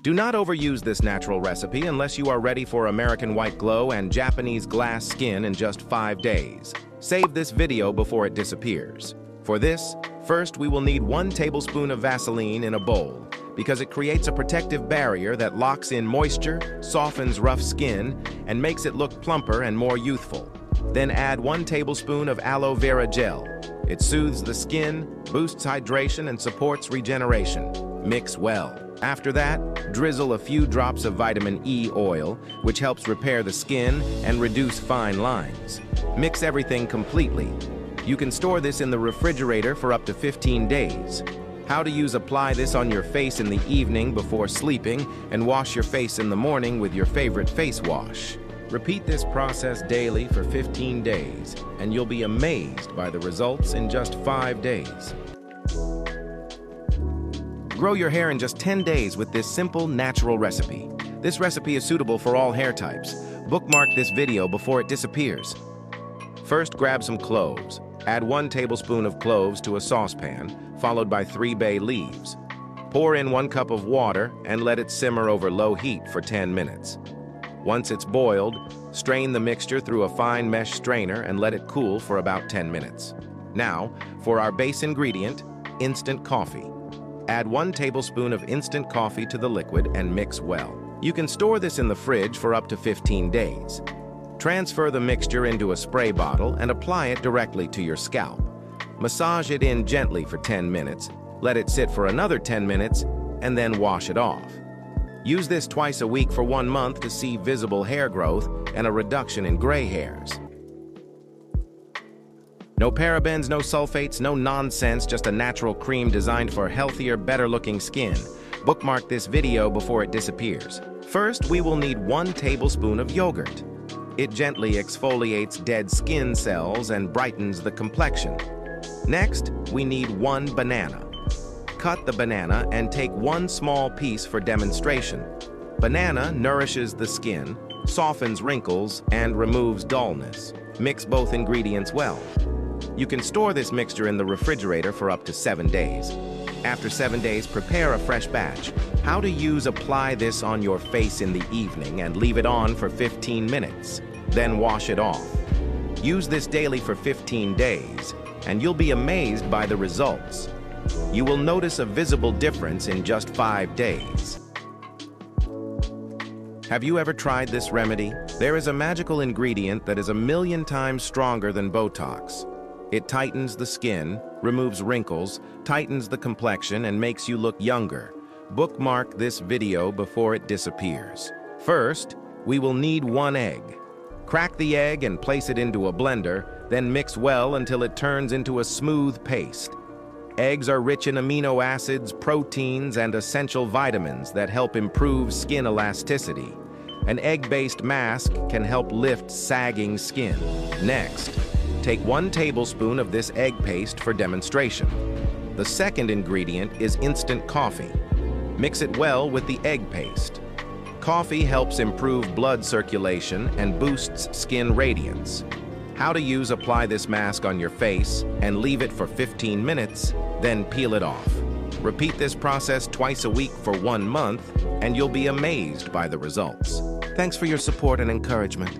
Do not overuse this natural recipe unless you are ready for American white glow and Japanese glass skin in just 5 days. Save this video before it disappears. For this, first we will need 1 tablespoon of Vaseline in a bowl because it creates a protective barrier that locks in moisture, softens rough skin, and makes it look plumper and more youthful. Then add 1 tablespoon of aloe vera gel. It soothes the skin, boosts hydration, and supports regeneration. Mix well. After that, drizzle a few drops of vitamin E oil, which helps repair the skin and reduce fine lines. Mix everything completely. You can store this in the refrigerator for up to 15 days. How to use: apply this on your face in the evening before sleeping and wash your face in the morning with your favorite face wash. Repeat this process daily for 15 days, and you'll be amazed by the results in just 5 days. Grow your hair in just 10 days with this simple, natural recipe. This recipe is suitable for all hair types. Bookmark this video before it disappears. First, grab some cloves. Add 1 tablespoon of cloves to a saucepan, followed by 3 bay leaves. Pour in 1 cup of water and let it simmer over low heat for 10 minutes. Once it's boiled, strain the mixture through a fine mesh strainer and let it cool for about 10 minutes. Now, for our base ingredient, instant coffee. Add 1 tablespoon of instant coffee to the liquid and mix well. You can store this in the fridge for up to 15 days. Transfer the mixture into a spray bottle and apply it directly to your scalp. Massage it in gently for 10 minutes, let it sit for another 10 minutes, and then wash it off. Use this twice a week for 1 month to see visible hair growth and a reduction in gray hairs. No parabens, no sulfates, no nonsense, just a natural cream designed for healthier, better-looking skin. Bookmark this video before it disappears. First, we will need 1 tablespoon of yogurt. It gently exfoliates dead skin cells and brightens the complexion. Next, we need 1 banana. Cut the banana and take 1 small piece for demonstration. Banana nourishes the skin, softens wrinkles, and removes dullness. Mix both ingredients well. You can store this mixture in the refrigerator for up to 7 days. After 7 days, prepare a fresh batch. How to use: apply this on your face in the evening and leave it on for 15 minutes. Then wash it off. Use this daily for 15 days, and you'll be amazed by the results. You will notice a visible difference in just 5 days. Have you ever tried this remedy? There is a magical ingredient that is 1,000,000 times stronger than Botox. It tightens the skin, removes wrinkles, tightens the complexion, and makes you look younger. Bookmark this video before it disappears. First, we will need 1 egg. Crack the egg and place it into a blender, then mix well until it turns into a smooth paste. Eggs are rich in amino acids, proteins, and essential vitamins that help improve skin elasticity. An egg-based mask can help lift sagging skin. Next, take 1 tablespoon of this egg paste for demonstration. The second ingredient is instant coffee. Mix it well with the egg paste. Coffee helps improve blood circulation and boosts skin radiance. How to use: apply this mask on your face and leave it for 15 minutes, then peel it off. Repeat this process twice a week for 1 month, and you'll be amazed by the results. Thanks for your support and encouragement.